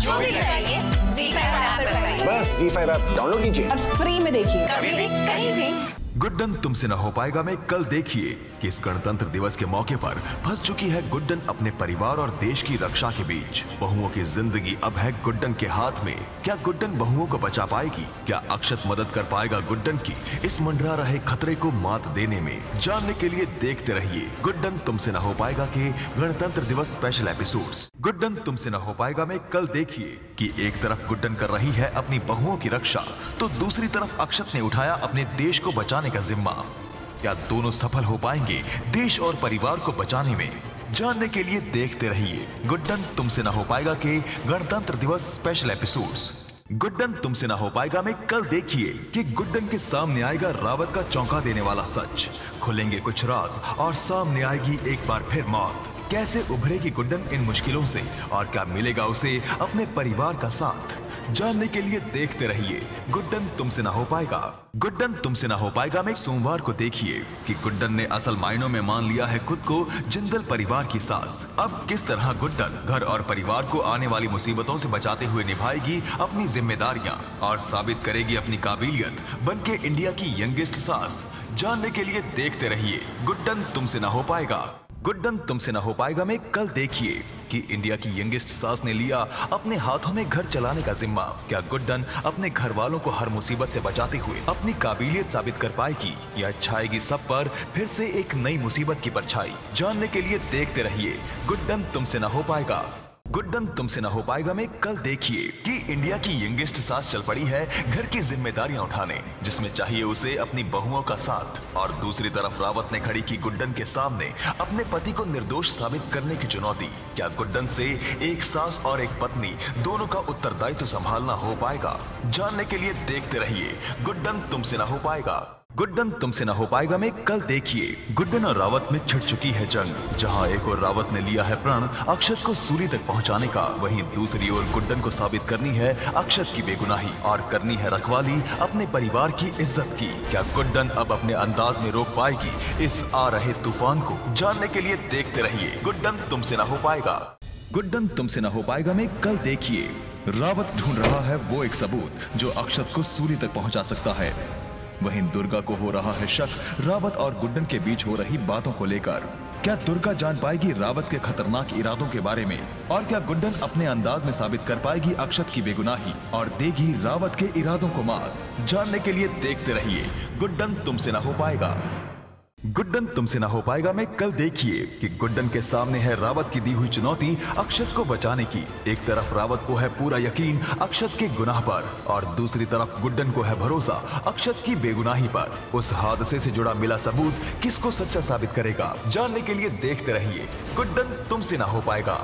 जो भी चाहिए ZEE5 ऐप पर पाइए। बस ZEE5 ऐप डाउनलोड कीजिए और फ्री में देखिए, कभी भी कहीं भी। गुड्डन तुमसे न हो पाएगा में कल देखिए कि इस गणतंत्र दिवस के मौके पर फंस चुकी है गुड्डन अपने परिवार और देश की रक्षा के बीच। बहुओं की जिंदगी अब है गुड्डन के हाथ में। क्या गुड्डन बहुओं को बचा पाएगी? क्या अक्षत मदद कर पाएगा गुड्डन की इस मंडरा रहे खतरे को मात देने में? जानने के लिए देखते रहिए गुड्डन तुमसे न हो पाएगा के गणतंत्र दिवस स्पेशल एपिसोड्स। गुड्डन तुमसे न हो पाएगा में कल देखिए कि एक तरफ गुड्डन कर रही है अपनी बहुओं की रक्षा, तो दूसरी तरफ अक्षत ने उठाया अपने देश को बचाने का जिम्मा। क्या दोनों सफल हो पाएंगे देश और परिवार को बचाने में? जानने के लिए देखते रहिए गुड्डन तुमसे न हो पाएगा के गणतंत्र दिवस स्पेशल एपिसोड्स। गुड्डन तुमसे न हो पाएगा में कल देखिए कि गुड्डन के सामने आएगा रावत का चौंका देने वाला सच। खुलेंगे कुछ राज और सामने आएगी एक बार फिर मौत। कैसे उभरेगी गुड्डन इन मुश्किलों से और क्या मिलेगा उसे अपने परिवार का साथ? जानने के लिए देखते रहिए गुड्डन तुमसे ना हो पाएगा। गुड्डन तुमसे ना हो पाएगा में सोमवार को देखिए कि गुड्डन ने असल मायनों में मान लिया है खुद को जिंदल परिवार की सास। अब किस तरह गुड्डन घर और परिवार को आने वाली मुसीबतों से बचाते हुए निभाएगी अपनी जिम्मेदारियां और साबित करेगी अपनी काबिलियत बनके इंडिया की यंगेस्ट सास। जानने के लिए देखते रहिए गुड्डन तुमसे ना हो पाएगा। गुड्डन तुमसे न हो पाएगा में कल देखिए कि इंडिया की यंगेस्ट सास ने लिया अपने हाथों में घर चलाने का जिम्मा। क्या गुड्डन अपने घर वालों को हर मुसीबत से बचाते हुए अपनी काबिलियत साबित कर पाएगी या छाएगी सब पर फिर से एक नई मुसीबत की परछाई? जानने के लिए देखते रहिए गुड्डन तुमसे न हो पाएगा। गुड्डन तुमसे न हो पाएगा में कल देखिए कि इंडिया की यंगेस्ट सास चल पड़ी है घर की जिम्मेदारियां उठाने, जिसमें चाहिए उसे अपनी बहुओं का साथ। और दूसरी तरफ रावत ने खड़ी की गुड्डन के सामने अपने पति को निर्दोष साबित करने की चुनौती। क्या गुड्डन से एक सास और एक पत्नी दोनों का उत्तरदायित्व संभालना हो पाएगा? जानने के लिए देखते रहिए गुड्डन तुमसे न हो पाएगा। गुड्डन तुमसे न हो पाएगा में कल देखिए गुड्डन और रावत में छिड़ चुकी है जंग, जहां एक और रावत ने लिया है प्रण अक्षत को सूली तक पहुंचाने का, वहीं दूसरी ओर गुड्डन को साबित करनी है अक्षत की बेगुनाही और करनी है रखवाली अपने परिवार की इज्जत की। क्या गुड्डन अब अपने अंदाज में रोक पाएगी इस आ रहे तूफान को? जानने के लिए देखते रहिए गुड्डन तुमसे न हो पाएगा। गुड्डन तुमसे न हो पाएगा में कल देखिए रावत ढूंढ रहा है वो एक सबूत जो अक्षत को सूली तक पहुंचा सकता है। वहीं दुर्गा को हो रहा है शक रावत और गुड्डन के बीच हो रही बातों को लेकर। क्या दुर्गा जान पाएगी रावत के खतरनाक इरादों के बारे में? और क्या गुड्डन अपने अंदाज में साबित कर पाएगी अक्षत की बेगुनाही और देगी रावत के इरादों को मात? जानने के लिए देखते रहिए गुड्डन तुमसे न हो पाएगा। गुड्डन तुमसे न हो पाएगा में कल देखिए कि गुड्डन के सामने है रावत की दी हुई चुनौती अक्षत को बचाने की। एक तरफ रावत को है पूरा यकीन अक्षत के गुनाह पर और दूसरी तरफ गुड्डन को है भरोसा अक्षत की बेगुनाही पर। उस हादसे से जुड़ा मिला सबूत किसको सच्चा साबित करेगा? जानने के लिए देखते रहिए गुड्डन तुमसे न हो पाएगा।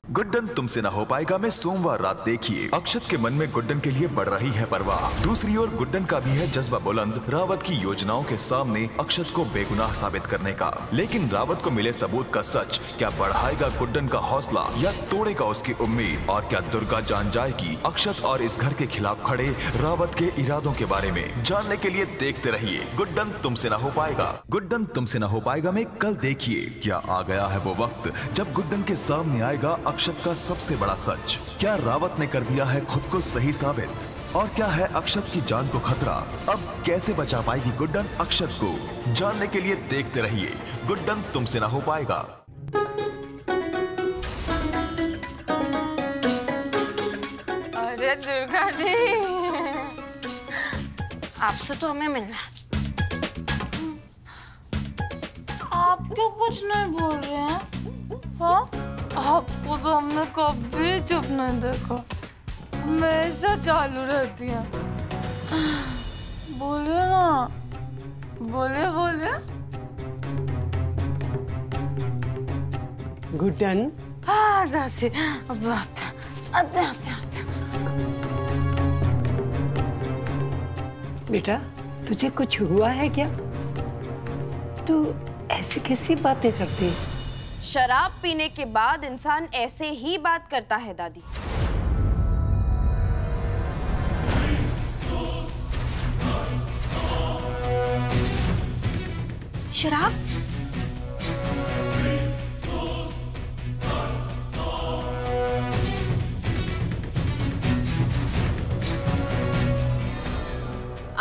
गुड्डन तुमसे न हो पाएगा में सोमवार रात देखिए अक्षत के मन में गुड्डन के लिए बढ़ रही है परवाह। दूसरी ओर गुड्डन का भी है जज्बा बुलंद रावत की योजनाओं के सामने अक्षत को बेगुनाह साबित करने का। लेकिन रावत को मिले सबूत का सच क्या बढ़ाएगा गुड्डन का हौसला या तोड़ेगा उसकी उम्मीद? और क्या दुर्गा जान जाएगी अक्षत और इस घर के खिलाफ खड़े रावत के इरादों के बारे में? जानने के लिए देखते रहिए गुड्डन तुमसे न हो पाएगा। गुड्डन तुमसे न हो पाएगा में कल देखिए क्या आ गया है वो वक्त जब गुड्डन के सामने आएगा अक्षत का सबसे बड़ा सच। क्या रावत ने कर दिया है खुद को सही साबित? और क्या है अक्षत की जान को खतरा? अब कैसे बचा पाएगी गुड्डन अक्षत को? जानने के लिए देखते रहिए गुड्डन तुमसे ना हो पाएगा। अरे दुर्गा जी, आपसे तो हमें मिलना है। आप क्यों कुछ नहीं बोल रहे हैं? हाँ, आपको तो हमने कभी चुप नहीं देखा, हमेशा चालू रहती है। बोलिए ना, बोलिए बोलिए। गुड्डन, हाँ दादी, अब आते आते। बेटा तुझे कुछ हुआ है क्या? तू ऐसी कैसी बातें करती है? शराब पीने के बाद इंसान ऐसे ही बात करता है दादी। शराब?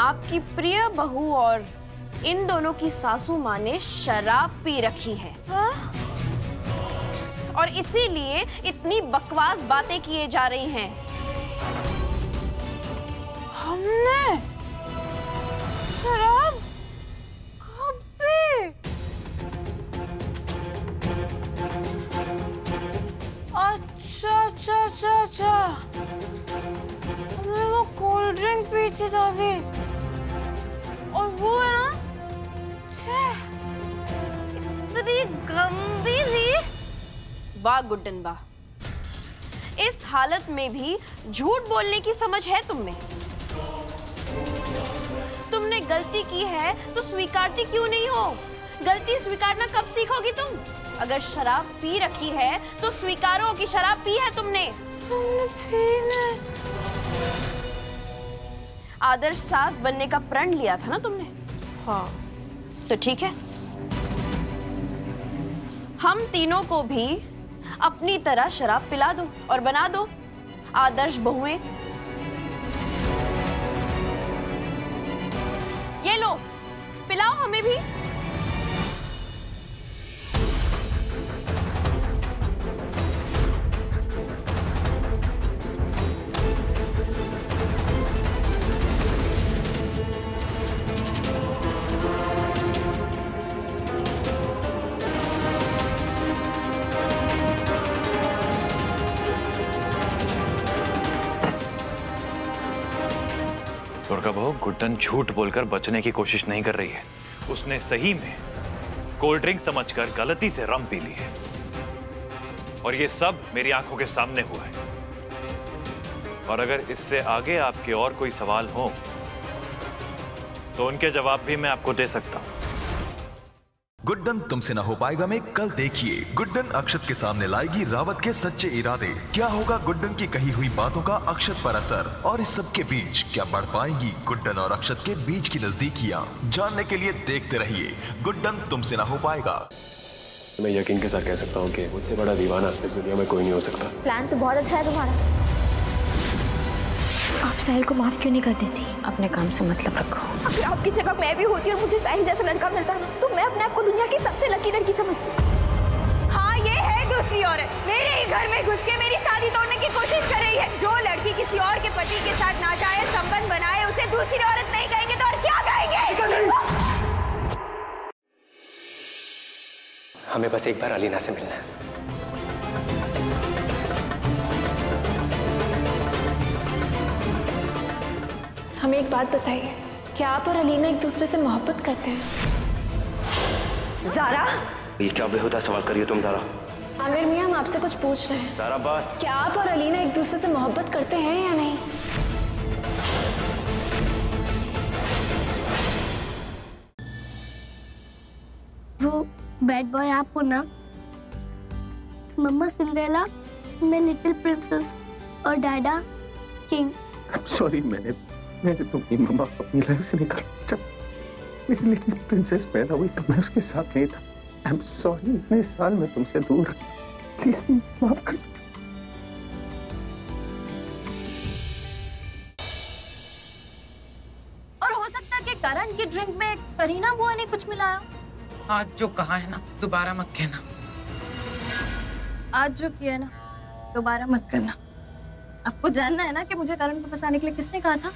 आपकी प्रिय बहू और इन दोनों की सासू माँ ने शराब पी रखी है। हाँ? और इसीलिए इतनी बकवास बातें किए जा रही हैं। हमने शराब कब पी? अच्छा। हमने वो कोल्ड ड्रिंक पी थी दादी, और वो है ना, इतनी गंदी थी। वाह गुड्डन वाह, इस हालत में भी झूठ बोलने की समझ है तुम में। तुमने गलती की है तो स्वीकारती क्यों नहीं हो? गलती स्वीकारना कब सीखोगी तुम? अगर शराब पी रखी है तो स्वीकारो कि शराब पी है तुमने। आदर्श सास बनने का प्रण लिया था ना तुमने? हाँ, तो ठीक है, हम तीनों को भी अपनी तरह शराब पिला दो और बना दो आदर्श बहुएं। ये लो, पिलाओ हमें भी। दुर्गा बहू, गुड्डन झूठ बोलकर बचने की कोशिश नहीं कर रही है। उसने सही में कोल्ड ड्रिंक समझकर गलती से रम पी ली है, और ये सब मेरी आंखों के सामने हुआ है। और अगर इससे आगे आपके और कोई सवाल हो तो उनके जवाब भी मैं आपको दे सकता हूं। गुड्डन तुमसे ना हो पाएगा में कल देखिए गुड्डन अक्षत के सामने लाएगी रावत के सच्चे इरादे। क्या होगा गुड्डन की कही हुई बातों का अक्षत पर असर, और इस सब के बीच क्या बढ़ पाएंगी गुड्डन और अक्षत के बीच की नजदीकियां? जानने के लिए देखते रहिए गुड्डन तुमसे ना हो पाएगा। मैं यकीन के साथ कह सकता हूँ कि मुझसे बड़ा दीवाना इस दुनिया में कोई नहीं हो सकता। प्लान तो बहुत अच्छा है तुम्हारा। आप साहिल को माफ क्यों नहीं कर देती? अपने काम से मतलब रखो। अगर आपकी जगह मैं भी होती और मुझे साहिल जैसा लड़का मिलता ना, तो मैं अपने आप को दुनिया की सबसे लकी लड़की समझती। हाँ, ये है दूसरी औरत मेरे ही घर में घुस के मेरी शादी तोड़ने की कोशिश कर रही है। जो लड़की किसी और के पति के साथ नाजायज संबंध बनाए उसे दूसरी औरत नहीं कहेंगे तो और क्या कहेंगे? हमें बस एक बार अलीना से मिलना है। हमें एक बात बताइए, क्या आप और अलीना एक दूसरे से मोहब्बत करते हैं? ज़ारा, ये क्या बेहुदा सवाल करिए तुम ज़ारा? आमिर मियां, हम आपसे कुछ पूछ रहे हैं। ज़ारा बस। क्या आप और अलीना एक दूसरे से मोहब्बत करते हैं या नहीं? वो बैड बॉय आपको ना, मम्मा सिंड्रेला, मैं लिटिल प्रिंसेस और डैडा किंग। सॉरी, मैंने तुम्हारी मम्मा को अपनी लाइफ से निकाला। जब मेरी लिटिल प्रिंसेस पैदा हुई तो मैं उसके साथ नहीं था। आई एम सॉरी, इतने साल मैं तुमसे दूर, प्लीज माफ कर। और हो सकता है कि करण की ड्रिंक में करीना बुआ ने कुछ मिलाया। आज जो कहा है ना दोबारा मत कहना। आज जो किया ना दोबारा मत करना। आपको जानना है ना कि मुझे करण को फंसाने के लिए किसने कहा था?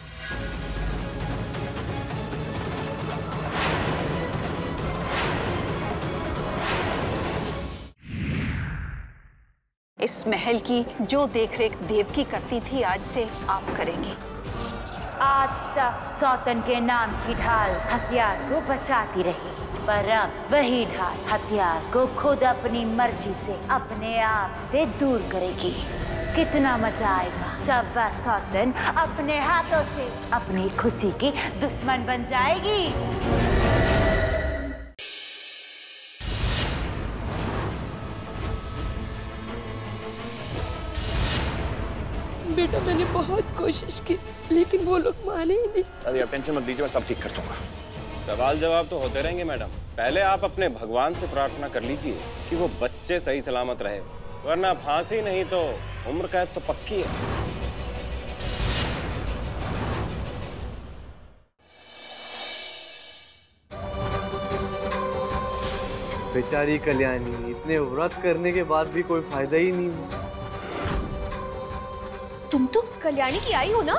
इस महल की जो देखरेख देवकी करती थी, आज से आप करेंगे। आज तक सौतन के नाम की ढाल हथियार को बचाती रही, पर अब वही ढाल हथियार को खुद अपनी मर्जी से अपने आप से दूर करेगी। कितना मजा आएगा जब वह सौतन अपने हाथों से अपनी खुशी की दुश्मन बन जाएगी। बेटा, मैंने बहुत कोशिश की लेकिन वो लोग माने ही नहीं। दादी आप टेंशन मत लीजिए, मैं सब ठीक कर दूंगा। सवाल जवाब तो होते रहेंगे मैडम। पहले आप अपने भगवान से प्रार्थना कर लीजिए कि वो बच्चे सही सलामत रहे, वरना फांसी नहीं तो उम्र कैद तो पक्की है। बेचारी कल्याणी, इतने व्रत करने के बाद भी कोई फायदा ही नहीं हुआ। तुम तो कल्याणी की आई हो ना?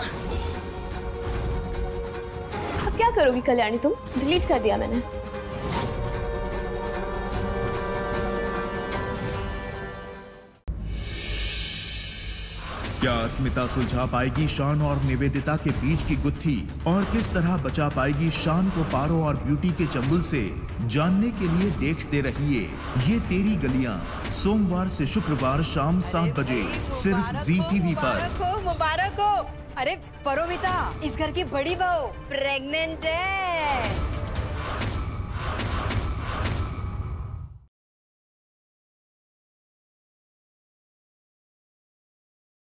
अब क्या करोगी कल्याणी तुम? डिलीट कर दिया मैंने। क्या अस्मिता सुलझा पाएगी शान और निवेदिता के बीच की गुत्थी और किस तरह बचा पाएगी शान को पारो और ब्यूटी के चंगुल से? जानने के लिए देखते रहिए ये तेरी गलियां, सोमवार से शुक्रवार शाम 7 बजे सिर्फ जी टीवी पर। मुबारक हो। अरे परोमिता, इस घर की बड़ी बहू प्रेग्नेंट है।